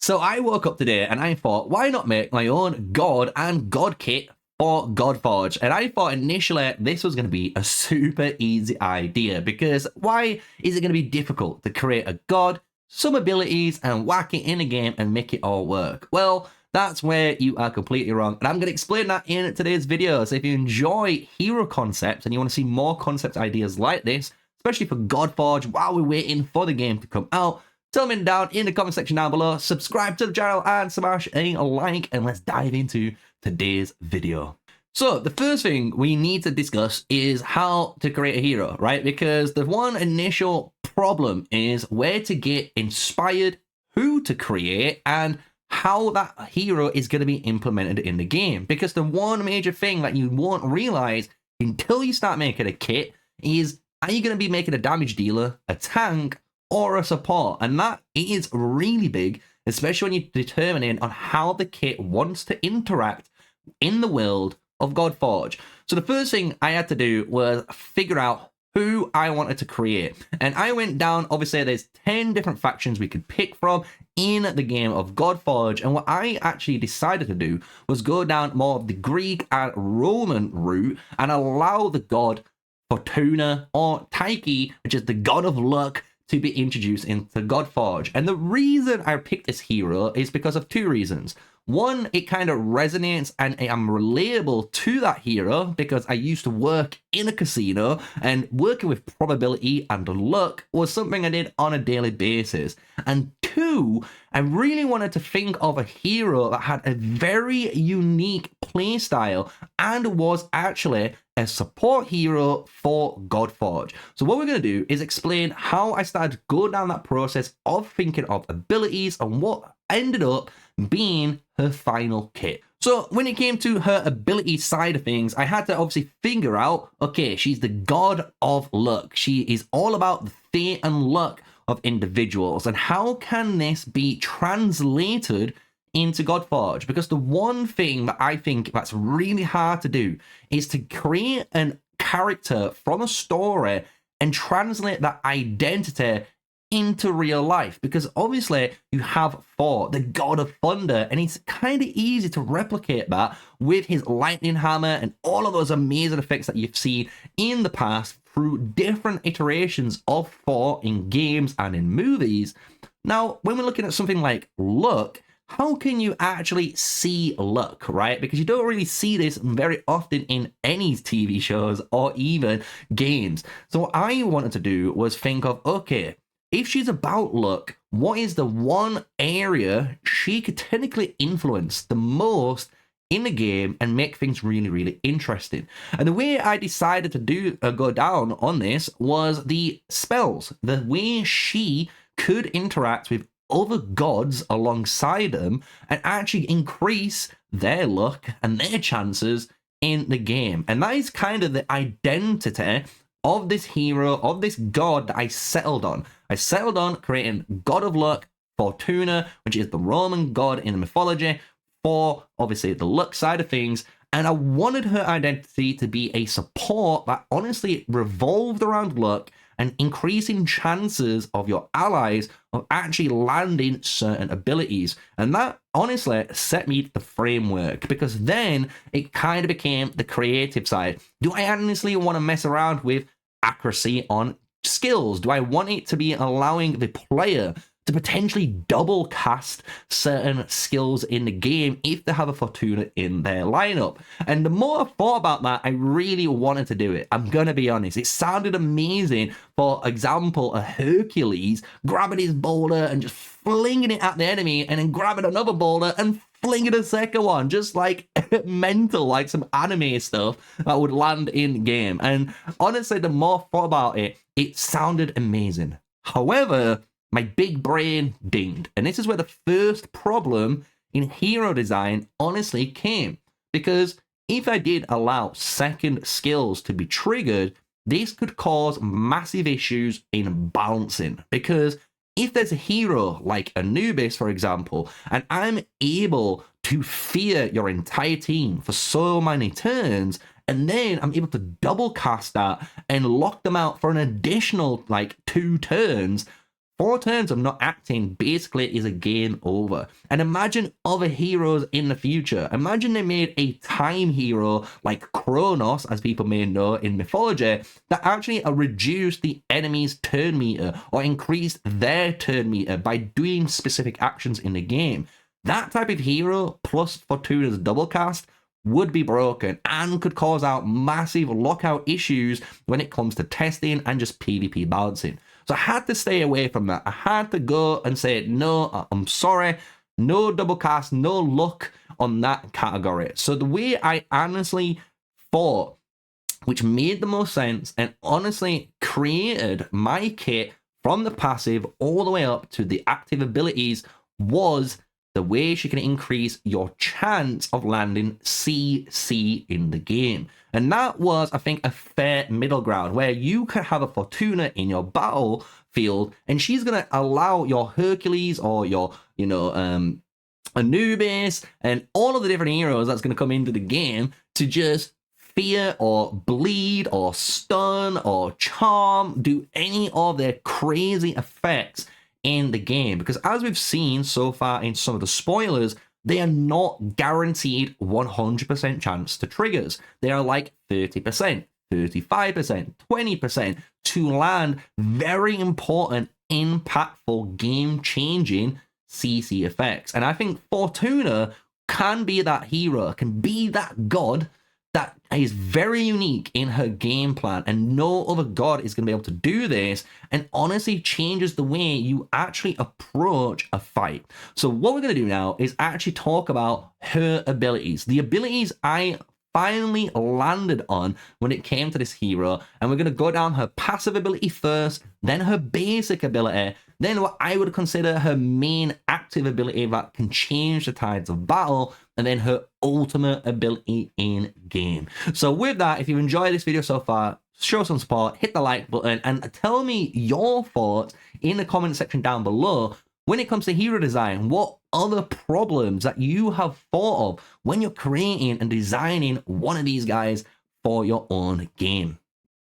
So I woke up today and I thought, why not make my own God and God kit for Godforge? And I thought initially this was going to be a super easy idea, because why is it going to be difficult to create a God, some abilities, and whack it in a game and make it all work? Well, that's where you are completely wrong, and I'm going to explain that in today's video. So if you enjoy hero concepts and you want to see more concept ideas like this, especially for Godforge while we're waiting for the game to come out, tell me down in the comment section down below, subscribe to the channel and smash a like, and let's dive into today's video. So the first thing we need to discuss is how to create a hero, right? Because the one initial problem is where to get inspired, who to create, and how that hero is going to be implemented in the game. Because the one major thing that you won't realize until you start making a kit is, are you going to be making a damage dealer, a tank, or a support? And that is really big, especially when you're determining on how the kit wants to interact in the world of Godforge. So the first thing I had to do was figure out who I wanted to create. And I went down, obviously there's 10 different factions we could pick from in the game of Godforge. And what I actually decided to do was go down more of the Greek and Roman route and allow the god Fortuna or Tyche, which is the god of luck, to be introduced into Godforge. And the reason I picked this hero is because of two reasons. One, it kind of resonates and I'm relatable to that hero because I used to work in a casino, and working with probability and luck was something I did on a daily basis. And two, I really wanted to think of a hero that had a very unique playstyle and was actually a support hero for Godforge. So what we're going to do is explain how I started to go down that process of thinking of abilities and what ended up being her final kit. So when it came to her ability side of things, I had to obviously figure out, okay, she's the god of luck. She is all about the fate and luck of individuals. And how can this be translated into Godforge? Because the one thing that I think that's really hard to do is to create a character from a story and translate that identity into real life. Because obviously you have Thor, the god of thunder, and it's kind of easy to replicate that with his lightning hammer and all of those amazing effects that you've seen in the past through different iterations of Thor in games and in movies. Now, when we're looking at something like luck, how can you actually see luck, right? Because you don't really see this very often in any TV shows or even games. So what I wanted to do was think of, okay, if she's about luck, what is the one area she could technically influence the most in the game and make things really, really interesting? And the way I decided to go down on this was the spells, the way she could interact with other gods alongside them and actually increase their luck and their chances in the game. And that is kind of the identity of this hero, of this god that I settled on. I settled on creating God of Luck, Fortuna, which is the Roman god in the mythology, for obviously the luck side of things. And I wanted her identity to be a support that honestly revolved around luck and increasing chances of your allies of actually landing certain abilities. And that honestly set me the framework, because then it kind of became the creative side. Do I honestly want to mess around with accuracy on skills? Do I want it to be allowing the player to potentially double cast certain skills in the game if they have a Fortuna in their lineup? And the more I thought about that, I really wanted to do it. I'm gonna be honest, it sounded amazing. For example, a Hercules grabbing his boulder and just flinging it at the enemy, and then grabbing another boulder and flinging a second one, just like mental, like some anime stuff that would land in game. And honestly, the more I thought about it, it sounded amazing. However, my big brain dinged. And this is where the first problem in hero design honestly came. Because if I did allow second skills to be triggered, this could cause massive issues in balancing. Because if there's a hero like Anubis, for example, and I'm able to fear your entire team for so many turns, and then I'm able to double cast that and lock them out for an additional like 2 turns, 4 turns of not acting basically is a game over. And imagine other heroes in the future. Imagine they made a time hero like Kronos, as people may know in mythology, that actually reduced the enemy's turn meter or increased their turn meter by doing specific actions in the game. That type of hero plus Fortuna's double cast would be broken and could cause out massive lockout issues when it comes to testing and just PvP balancing. So I had to stay away from that. I had to go and say, no, I'm sorry, no double cast, no luck on that category. So the way I honestly thought, which made the most sense and honestly created my kit from the passive all the way up to the active abilities, was the way she can increase your chance of landing CC in the game. And that was, I think, a fair middle ground where you could have a Fortuna in your battlefield and she's going to allow your Hercules or your, Anubis and all of the different heroes that's going to come into the game to just fear or bleed or stun or charm, do any of their crazy effects in the game. Because as we've seen so far in some of the spoilers, they are not guaranteed 100% chance to triggers. They are like 30%, 35%, 20% to land very important, impactful, game-changing CC effects. And I think Fortuna can be that hero, can be that god that is very unique in her game plan, and no other god is going to be able to do this, and honestly changes the way you actually approach a fight. So what we're going to do now is actually talk about her abilities, the abilities I finally landed on when it came to this hero, and we're going to go down her passive ability first, then her basic ability, then what I would consider her main active ability that can change the tides of battle, and then her ultimate ability in game. So with that, if you've enjoyed this video so far, show some support, hit the like button, and tell me your thoughts in the comment section down below when it comes to hero design. What other problems that you have thought of when you're creating and designing one of these guys for your own game?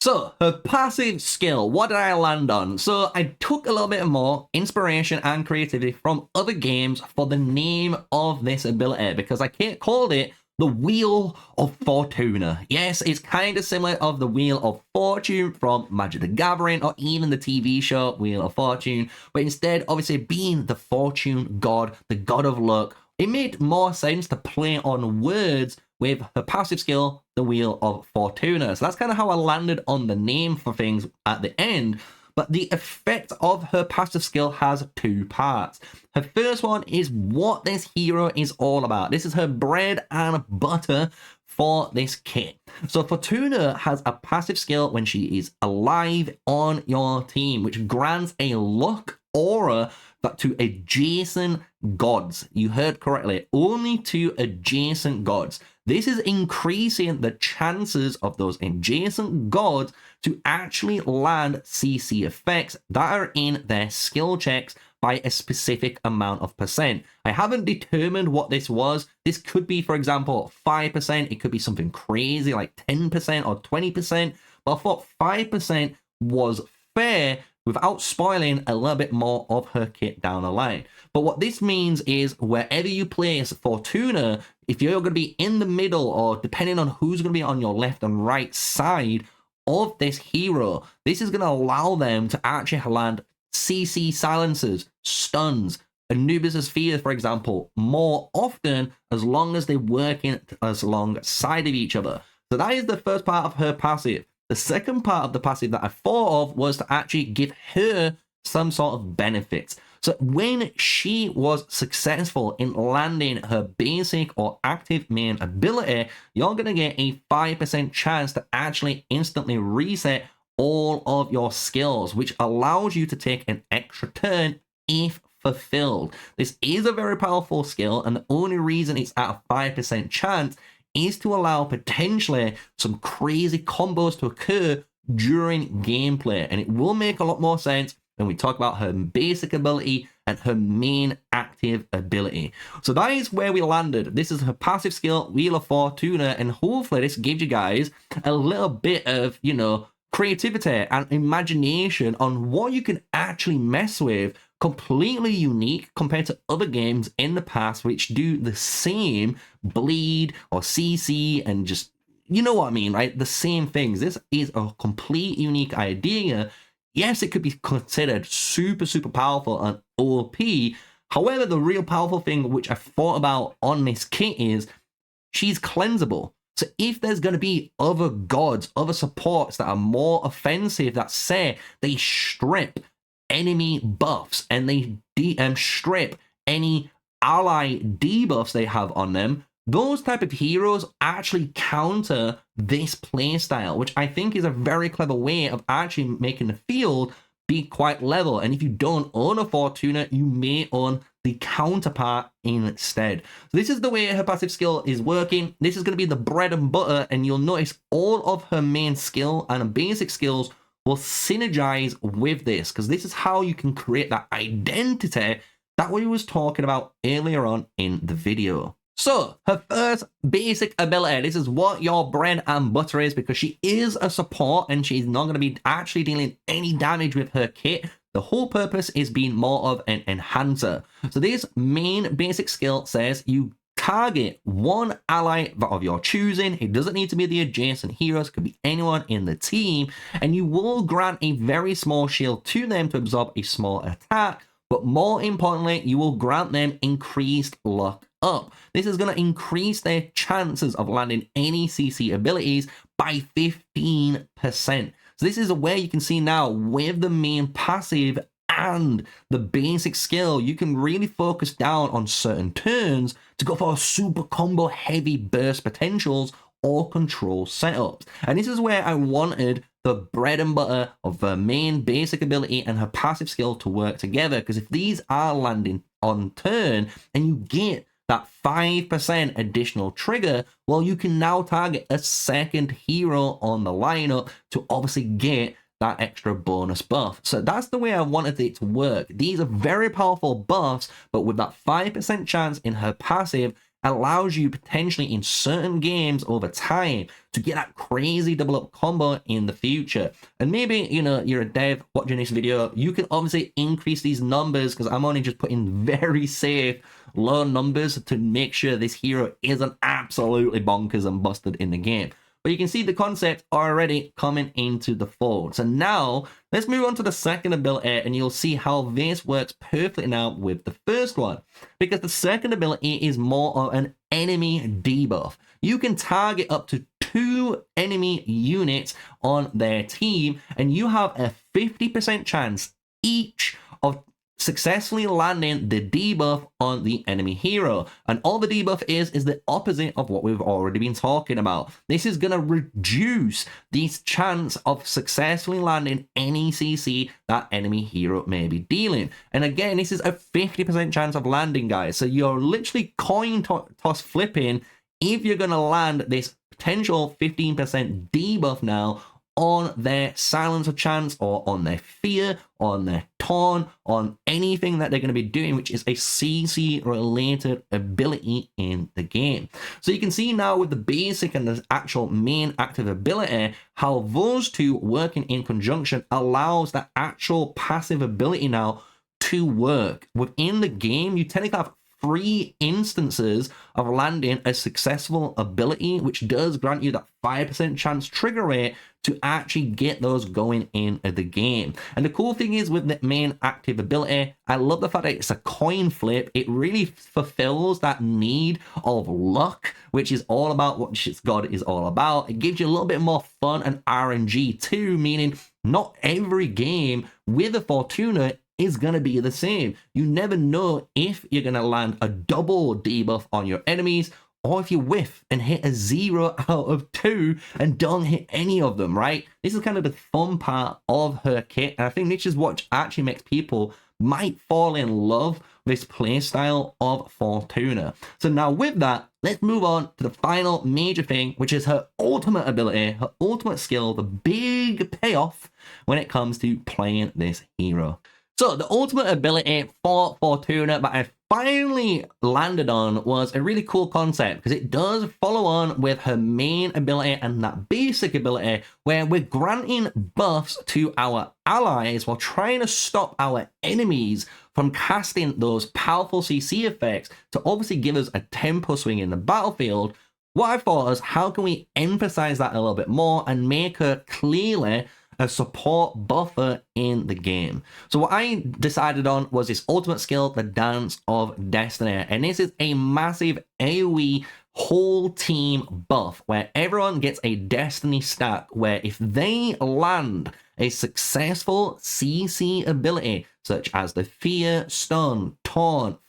So, her passive skill, what did I land on? So, I took a little bit more inspiration and creativity from other games for the name of this ability, because I called it the Wheel of Fortuna. Yes, it's kind of similar of the Wheel of Fortune from Magic the Gathering, or even the TV show Wheel of Fortune, but instead, obviously, being the fortune god, the god of luck, it made more sense to play on words with her passive skill, the Wheel of Fortuna. So that's kind of how I landed on the name for things at the end. But the effect of her passive skill has 2 parts. Her first one is what this hero is all about. This is her bread and butter for this kit. So Fortuna has a passive skill when she is alive on your team, which grants a luck aura but to adjacent gods. You heard correctly, only to adjacent gods. This is increasing the chances of those adjacent gods to actually land CC effects that are in their skill checks by a specific amount of percent. I haven't determined what this was. This could be, for example, 5%. It could be something crazy like 10% or 20%. But I thought 5% was fair without spoiling a little bit more of her kit down the line. But what this means is wherever you place Fortuna, if you're going to be in the middle, or depending on who's going to be on your left and right side of this hero, this is going to allow them to actually land CC silencers, stuns, Anubis' fear, for example, more often, as long as they're working as alongside of each other. So that is the first part of her passive. The second part of the passive that I thought of was to actually give her some sort of benefits. So when she was successful in landing her basic or active main ability, you're going to get a 5% chance to actually instantly reset all of your skills, which allows you to take an extra turn if fulfilled. This is a very powerful skill, and the only reason it's at a 5% chance is to allow potentially some crazy combos to occur during gameplay. And it will make a lot more sense when we talk about her basic ability and her main active ability. So that is where we landed. This is her passive skill, Wheel of Fortuna, and hopefully this gives you guys a little bit of, creativity and imagination on what you can actually mess with, completely unique compared to other games in the past which do the same bleed or CC and just, you know what I mean, right? The same things. This is a complete unique idea. Yes, it could be considered super, super powerful and OP. However, the real powerful thing which I thought about on this kit is she's cleansable. So if there's going to be other gods, other supports that are more offensive, that say they strip enemy buffs and they strip any ally debuffs they have on them, those type of heroes actually counter this playstyle, which I think is a very clever way of actually making the field be quite level. And if you don't own a Fortuna, you may own the counterpart instead. So this is the way her passive skill is working. This is going to be the bread and butter, and you'll notice all of her main skill and her basic skills will synergize with this, because this is how you can create that identity that we was talking about earlier on in the video. So her first basic ability, this is what your bread and butter is, because she is a support and she's not going to be actually dealing any damage with her kit. The whole purpose is being more of an enhancer. So this main basic skill says you target one ally of your choosing. It doesn't need to be the adjacent heroes, it could be anyone in the team, and you will grant a very small shield to them to absorb a small attack, but more importantly, you will grant them increased luck up. This is going to increase their chances of landing any CC abilities by 15%. So this is where you can see now with the main passive and the basic skill, you can really focus down on certain turns to go for super combo heavy burst potentials or control setups. And this is where I wanted the bread and butter of her main basic ability and her passive skill to work together, because if these are landing on turn and you get that 5% additional trigger, well, you can now target a second hero on the lineup to obviously get that extra bonus buff. So that's the way I wanted it to work. These are very powerful buffs, but with that 5% chance in her passive, allows you potentially in certain games over time to get that crazy double up combo in the future. And maybe, you know, you're a dev watching this video, you can obviously increase these numbers, because I'm only just putting very safe low numbers to make sure this hero isn't absolutely bonkers and busted in the game. But you can see the concept already coming into the fold. So now let's move on to the second ability, and you'll see how this works perfectly now with the first one, because the second ability is more of an enemy debuff. You can target up to 2 enemy units on their team, and you have a 50% chance each of successfully landing the debuff on the enemy hero. And all the debuff is the opposite of what we've already been talking about. This is going to reduce this chance of successfully landing any CC that enemy hero may be dealing. And again, this is a 50% chance of landing, guys. So you're literally coin toss flipping if you're going to land this potential 15% debuff now on their silencer chance, or on their fear, on their taunt, on anything that they're going to be doing, which is a CC related ability in the game. So you can see now with the basic and the actual main active ability, how those two working in conjunction allows that actual passive ability now to work. Within the game, you technically have 3 instances of landing a successful ability, which does grant you that 5% chance trigger rate to actually get those going in the game. And the cool thing is with the main active ability, I love the fact that it's a coin flip. It really fulfills that need of luck, which is all about what God is all about. It gives you a little bit more fun and RNG too, meaning not every game with a Fortuna is going to be the same. You never know if you're going to land a double debuff on your enemies, or if you whiff and hit a 0 out of 2 and don't hit any of them, right? This is kind of the fun part of her kit, and I think this is what actually makes people might fall in love with this playstyle of Fortuna. So now with that, let's move on to the final major thing, which is her ultimate ability, her ultimate skill, the big payoff when it comes to playing this hero. So the ultimate ability for Fortuna that I finally landed on was a really cool concept because it does follow on with her main ability and that basic ability where we're granting buffs to our allies while trying to stop our enemies from casting those powerful CC effects to obviously give us a tempo swing in the battlefield. What I thought was, how can we emphasize that a little bit more and make her clearly a support buffer in the game? So what I decided on was this ultimate skill, the Dance of Destiny. And this is a massive AoE whole team buff where everyone gets a destiny stack where if they land a successful CC ability, such as the Fear, Stun, Taunt,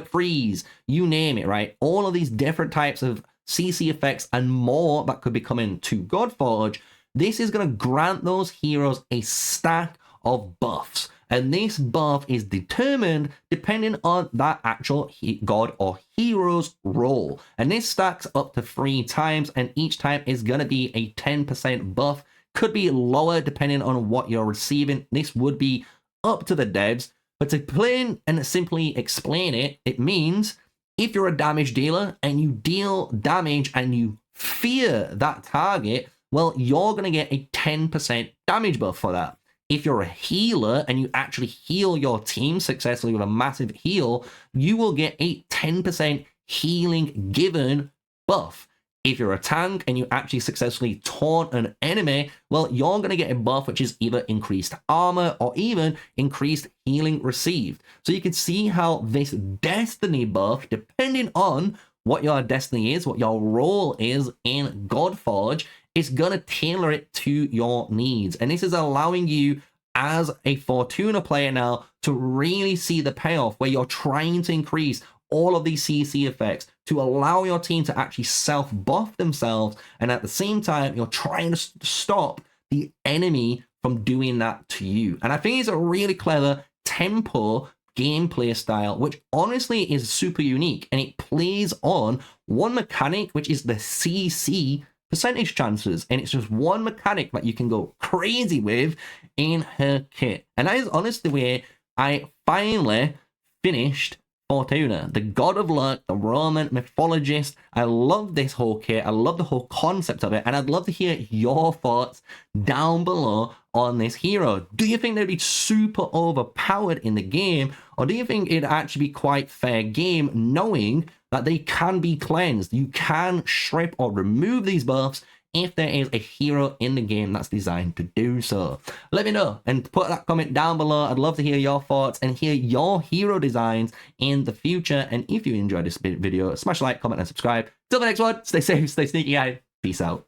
Freeze, you name it, right? All of these different types of CC effects and more that could be coming to Godforge, this is going to grant those heroes a stack of buffs. And this buff is determined depending on that actual god or hero's role. And this stacks up to 3 times, and each time is going to be a 10% buff. Could be lower depending on what you're receiving. This would be up to the devs. But to plain and simply explain it, it means if you're a damage dealer and you deal damage and you fear that target, well, you're going to get a 10% damage buff for that. If you're a healer and you actually heal your team successfully with a massive heal, you will get a 10% healing given buff. If you're a tank and you actually successfully taunt an enemy, well, you're going to get a buff which is either increased armor or even increased healing received. So you can see how this destiny buff, depending on what your destiny is, what your role is in Godforge, is going to tailor it to your needs. And this is allowing you as a Fortuna player now to really see the payoff where you're trying to increase all of these CC effects to allow your team to actually self-buff themselves, and at the same time you're trying to stop the enemy from doing that to you. And I think it's a really clever tempo gameplay style, which honestly is super unique, and it plays on one mechanic, which is the CC percentage chances, and it's just one mechanic that you can go crazy with in her kit. And that is honestly where I finally finished Fortuna, the god of luck, the Roman mythologist. I love this whole kit. I love the whole concept of it, and I'd love to hear your thoughts down below on this hero. Do you think they'd be super overpowered in the game, or do you think it'd actually be quite fair game knowing that they can be cleansed? You can strip or remove these buffs if there is a hero in the game that's designed to do so. Let me know and put that comment down below. I'd love to hear your thoughts and hear your hero designs in the future. And if you enjoyed this video, smash a like, comment, and subscribe. Till the next one, stay safe, stay sneaky, guys. Peace out.